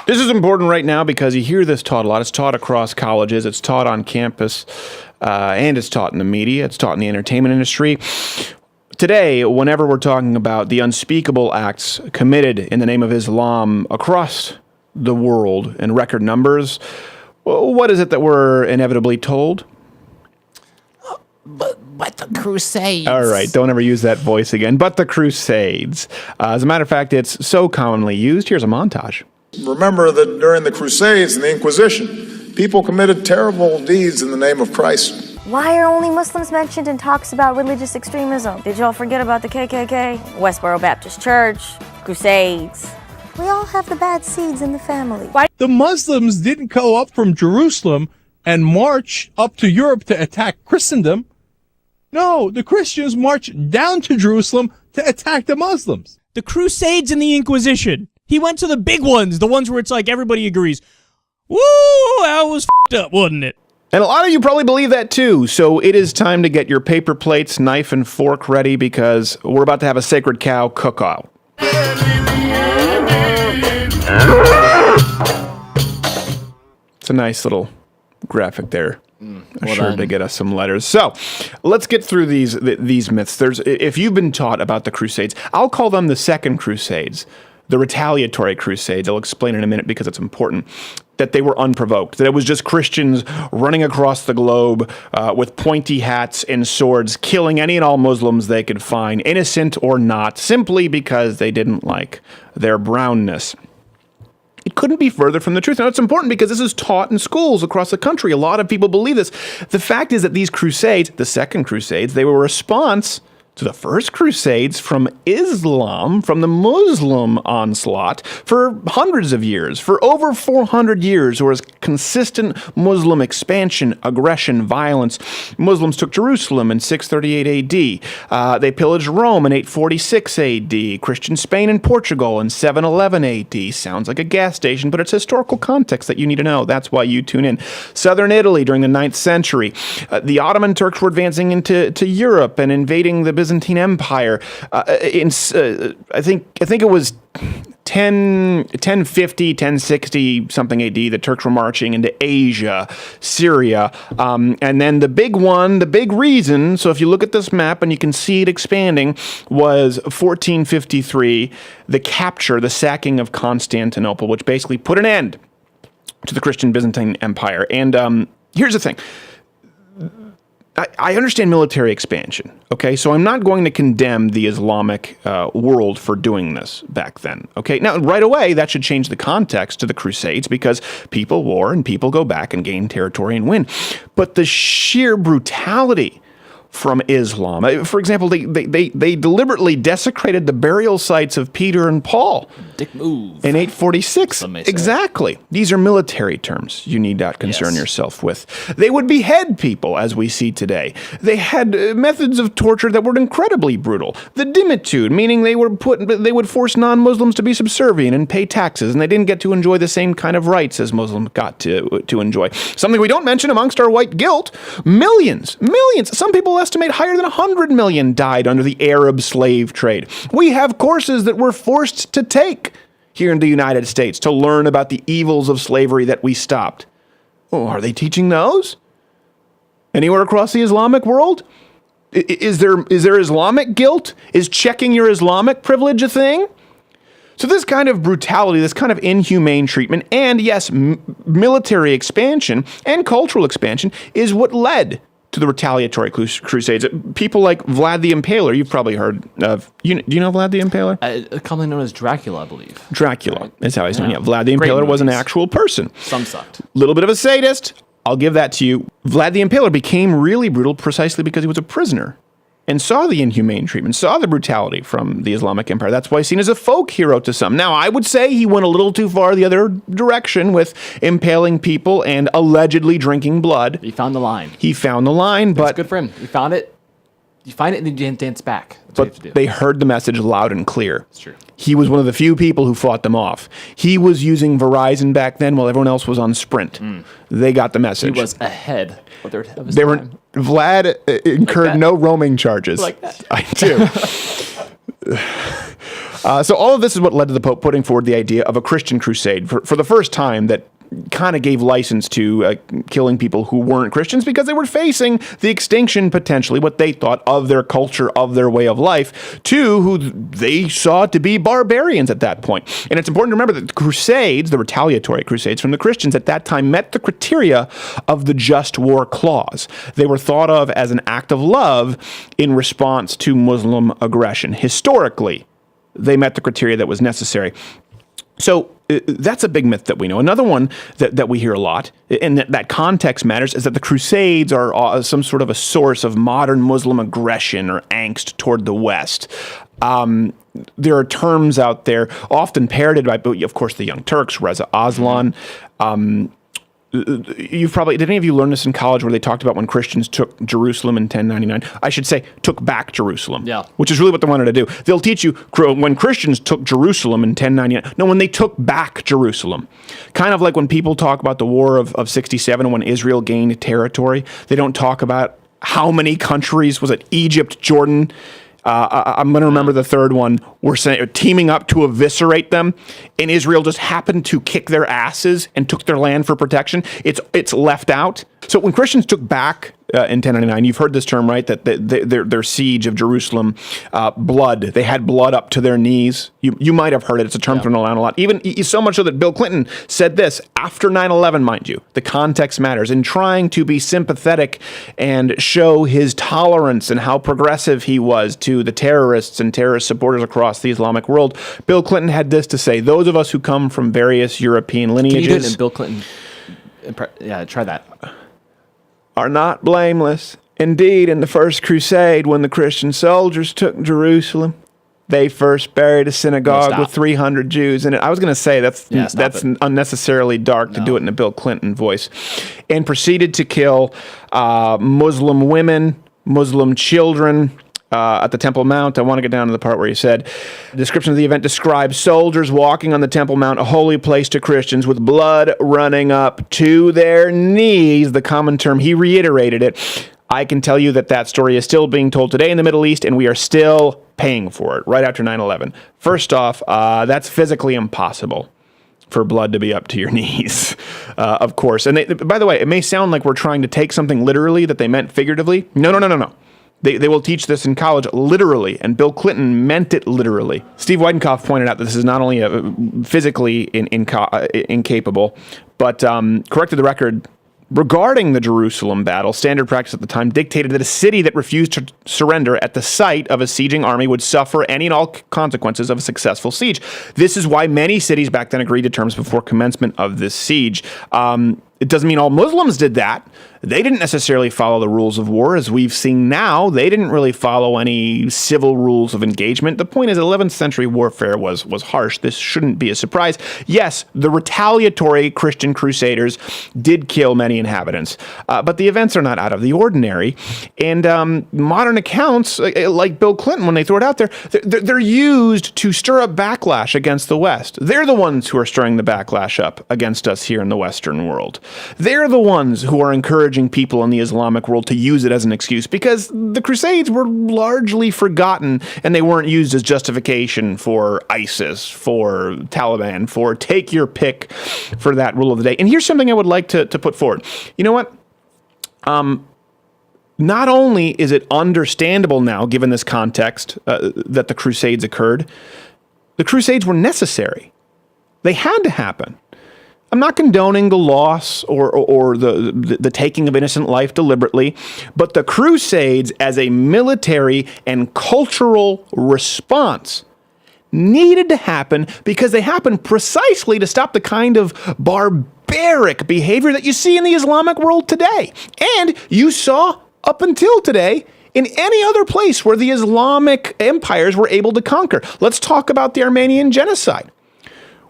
This is important right now because you hear this taught a lot. It's taught across colleges. It's taught on campus, and it's taught in the media. It's taught in the entertainment industry. Today, whenever we're talking about the unspeakable acts committed in the name of Islam across the world in record numbers, what is it that we're inevitably told? But the Crusades. All right, don't ever use that voice again. But the Crusades. As a matter of fact, it's so commonly used. Here's a montage. Remember that during the Crusades and the Inquisition, people committed terrible deeds in the name of Christ. Why are only Muslims mentioned in talks about religious extremism? Did y'all forget about the KKK? Westboro Baptist Church, Crusades. We all have the bad seeds in the family. Why? The Muslims didn't go up from Jerusalem and march up to Europe to attack Christendom. No, the Christians marched down to Jerusalem to attack the Muslims. The Crusades and the Inquisition. He went to the big ones, the ones where it's like everybody agrees. Woo, that was f***ed up, wasn't it? And a lot of you probably believe that too, so it is time to get your paper plates, knife, and fork ready because we're about to have a sacred cow cook-out. It's a nice little graphic there. Sure to get us some letters. So let's get through these myths. If you've been taught about the Crusades, I'll call them the Second Crusades, the retaliatory Crusades. I'll explain in a minute because it's important. That they were unprovoked, that it was just Christians running across the globe with pointy hats and swords, killing any and all Muslims they could find, innocent or not, simply because they didn't like their brownness. It couldn't be further from the truth. Now, it's important because this is taught in schools across the country. A lot of people believe this. The fact is that these Crusades, the Second Crusades, they were a response to the First Crusades from Islam, from the Muslim onslaught for hundreds of years. For over 400 years, there was consistent Muslim expansion, aggression, violence. Muslims took Jerusalem in 638 AD. They pillaged Rome in 846 AD. Christian Spain and Portugal in 711 AD. Sounds like a gas station, but it's historical context that you need to know. That's why you tune in. Southern Italy during the 9th century. The Ottoman Turks were advancing into Europe and invading the Byzantine Empire. I think it was 1050, 1060 something AD. The Turks were marching into Asia, Syria, and then the big one, the big reason. So if you look at this map and you can see it expanding, was 1453, the capture, the sacking of Constantinople, which basically put an end to the Christian Byzantine Empire. And here's the thing. I understand military expansion, okay? So I'm not going to condemn the Islamic world for doing this back then, okay? Now, right away, that should change the context to the Crusades because people war and people go back and gain territory and win. But the sheer brutality from Islam, for example, they deliberately desecrated the burial sites of Peter and Paul. Dick move. In 846. Exactly. These are military terms you need not concern yourself with. They would behead people, as we see today. They had methods of torture that were incredibly brutal. The dimitude, meaning they would force non-Muslims to be subservient and pay taxes, and they didn't get to enjoy the same kind of rights as Muslims got to enjoy. Something we don't mention amongst our white guilt, millions, some people estimate higher than 100 million died under the Arab slave trade. We have courses that we're forced to take here in the United States to learn about the evils of slavery that we stopped. Oh, are they teaching those? Anywhere across the Islamic world? Is there Islamic guilt? Is checking your Islamic privilege a thing? So this kind of brutality, this kind of inhumane treatment, and yes, military expansion and cultural expansion is what led to the retaliatory Crusades. People like Vlad the Impaler, you've probably heard of. Do you know Vlad the Impaler? Commonly known as Dracula, I believe. Dracula is how he's known. Yeah, Vlad the Impaler was an actual person. Some sucked. Little bit of a sadist. I'll give that to you. Vlad the Impaler became really brutal precisely because he was a prisoner and saw the inhumane treatment, saw the brutality from the Islamic Empire. That's why he's seen as a folk hero to some. Now, I would say he went a little too far the other direction with impaling people and allegedly drinking blood. He found the line. But it's good for him. He found it. You find it and then you dance back. That's what you have to do. They heard the message loud and clear. It's true. He was one of the few people who fought them off. He was using Verizon back then while everyone else was on Sprint. They got the message. He was ahead of his time. Vlad incurred no roaming charges. Like that. I do. So all of this is what led to the Pope putting forward the idea of a Christian crusade for the first time that kind of gave license to killing people who weren't Christians because they were facing the extinction, potentially, what they thought of their culture, of their way of life, to who they saw to be barbarians at that point. And it's important to remember that the Crusades, the retaliatory Crusades from the Christians at that time, met the criteria of the just war clause. They were thought of as an act of love in response to Muslim aggression. Historically, they met the criteria that was necessary. So that's a big myth that we know. Another one that we hear a lot, and that context matters, is that the Crusades are some sort of a source of modern Muslim aggression or angst toward the West. There are terms out there, often parroted by, of course, the Young Turks, Reza Aslan. Did any of you learn this in college where they talked about when Christians took Jerusalem in 1099? I should say, took back Jerusalem. Yeah. Which is really what they wanted to do. They'll teach you when Christians took Jerusalem in 1099. No, when they took back Jerusalem. Kind of like when people talk about the War of 67 when Israel gained territory. They don't talk about how many countries, was it Egypt, Jordan, I'm going to remember the third one, were teaming up to eviscerate them, and Israel just happened to kick their asses and took their land for protection. It's left out. So when Christians took back in 1099, you've heard this term, right? That their siege of Jerusalem, blood. They had blood up to their knees. You might have heard it. It's a term thrown around a lot. Even so much so that Bill Clinton said this after 9/11, mind you. The context matters. In trying to be sympathetic and show his tolerance and how progressive he was to the terrorists and terrorist supporters across the Islamic world, Bill Clinton had this to say: those of us who come from various European lineages. Can you do it in Bill Clinton? Yeah, try that. Are not blameless. Indeed, in the First Crusade, when the Christian soldiers took Jerusalem, they first buried a synagogue with 300 Jews in it. I was going to say that's unnecessarily dark to do it in a Bill Clinton voice. And proceeded to kill Muslim women, Muslim children, at the Temple Mount. I want to get down to the part where he said, the description of the event describes soldiers walking on the Temple Mount, a holy place to Christians, with blood running up to their knees. The common term, he reiterated it. I can tell you that story is still being told today in the Middle East, and we are still paying for it right after 9/11. First off, that's physically impossible for blood to be up to your knees, of course. And by the way, it may sound like we're trying to take something literally that they meant figuratively. No. They will teach this in college literally, and Bill Clinton meant it literally. Steve Weidenkopf pointed out that this is not only physically incapable, but corrected the record regarding the Jerusalem battle. Standard practice at the time dictated that a city that refused to surrender at the sight of a sieging army would suffer any and all consequences of a successful siege. This is why many cities back then agreed to terms before commencement of this siege. It doesn't mean all Muslims did that. They didn't necessarily follow the rules of war. As we've seen now, they didn't really follow any civil rules of engagement. The point is, 11th century warfare was harsh. This shouldn't be a surprise. Yes, the retaliatory Christian crusaders did kill many inhabitants, but the events are not out of the ordinary. And modern accounts, like Bill Clinton, when they throw it out there, they're used to stir up backlash against the West. They're the ones who are stirring the backlash up against us here in the Western world. They're the ones who are encouraging people in the Islamic world to use it as an excuse, because the Crusades were largely forgotten and they weren't used as justification for ISIS, for Taliban, for take your pick for that rule of the day. And here's something I would like to put forward. You know what? Not only is it understandable now, given this context, that the Crusades occurred, the Crusades were necessary. They had to happen. I'm not condoning the loss or the taking of innocent life deliberately, but the Crusades as a military and cultural response needed to happen because they happened precisely to stop the kind of barbaric behavior that you see in the Islamic world today. And you saw up until today in any other place where the Islamic empires were able to conquer. Let's talk about the Armenian genocide,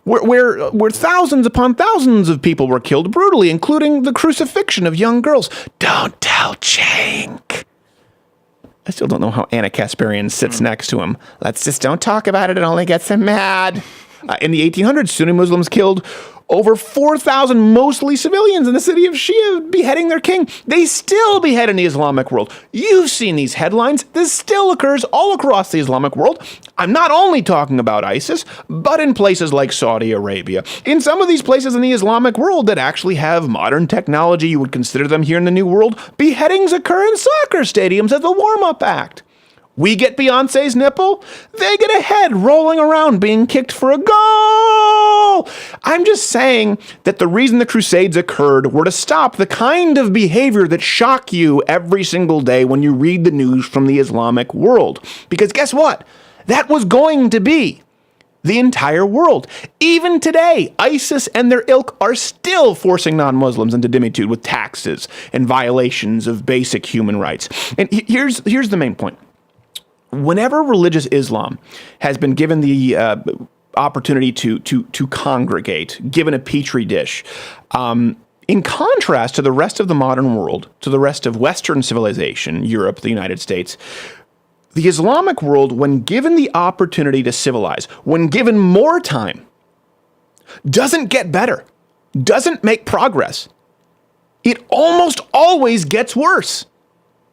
where thousands upon thousands of people were killed brutally, including the crucifixion of young girls. Don't tell Cenk. I still don't know how Anna Kasparian sits next to him. Let's just don't talk about it. It only gets him mad. In the 1800s, Sunni Muslims killed over 4,000 mostly civilians in the city of Shia, beheading their king. They still behead in the Islamic world. You've seen these headlines. This still occurs all across the Islamic world. I'm not only talking about ISIS, but in places like Saudi Arabia. In some of these places in the Islamic world that actually have modern technology, you would consider them here in the New World, beheadings occur in soccer stadiums as a warm-up act. We get Beyonce's nipple, they get a head rolling around being kicked for a goal. I'm just saying that the reason the Crusades occurred were to stop the kind of behavior that shock you every single day when you read the news from the Islamic world. Because guess what? That was going to be the entire world. Even today, ISIS and their ilk are still forcing non-Muslims into dhimmitude with taxes and violations of basic human rights. And here's the main point. Whenever religious Islam has been given the opportunity to congregate, given a petri dish, in contrast to the rest of the modern world, to the rest of Western civilization, Europe, the United States, the Islamic world, when given the opportunity to civilize, when given more time, doesn't get better, doesn't make progress. It almost always gets worse.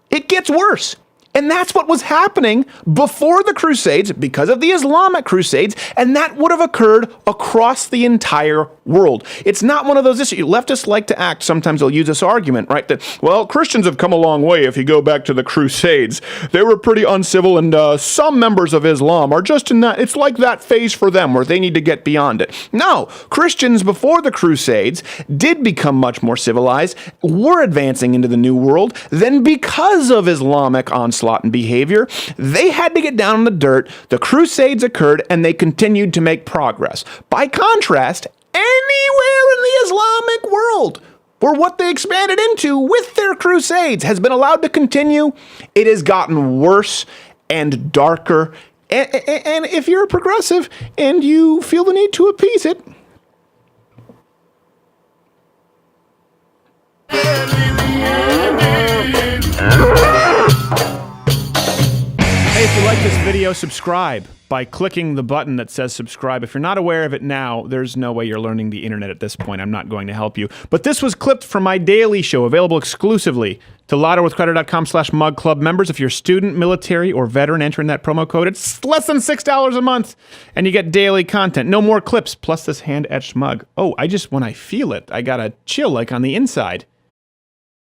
It gets worse. And that's what was happening before the Crusades because of the Islamic Crusades, and that would have occurred across the entire world. It's not one of those issues. Leftists like to act, sometimes they'll use this argument, right, that, well, Christians have come a long way if you go back to the Crusades. They were pretty uncivil, and some members of Islam are just in that, it's like that phase for them where they need to get beyond it. No, Christians before the Crusades did become much more civilized, were advancing into the New World, then because of Islamic onslaught and behavior, they had to get down in the dirt. The Crusades occurred, and they continued to make progress. By contrast, anywhere in the Islamic world where what they expanded into with their Crusades has been allowed to continue, it has gotten worse and darker. And if you're a progressive and you feel the need to appease it, if you like this video, subscribe by clicking the button that says subscribe. If you're not aware of it now, there's no way you're learning the internet at this point. I'm not going to help you. But this was clipped from my daily show, available exclusively to louderwithcrowder.com/mugclub members. If you're a student, military, or veteran, enter in that promo code. It's less than $6 a month, and you get daily content. No more clips, plus this hand-etched mug. Oh, when I feel it, I got a chill like on the inside.